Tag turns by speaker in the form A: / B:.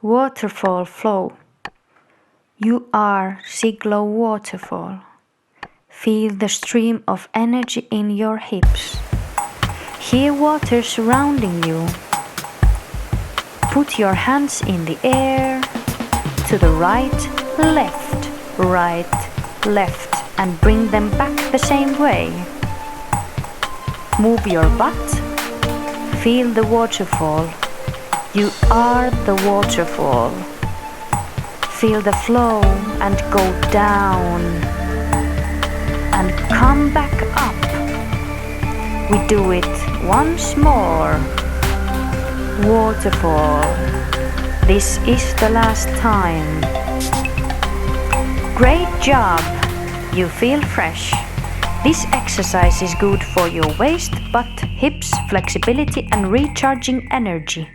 A: Waterfall flow. You are Siglo Waterfall. Feel the stream of energy in your hips. Hear water surrounding you. Put your hands in the air. To the right, left, and bring them back the same way. Move your butt. Feel the waterfall. You are the waterfall. Feel the flow and go down and come back up. We do it once more. Waterfall. This is the last time. Great job! You feel fresh. This exercise is good for your waist, butt, hips, flexibility and recharging energy.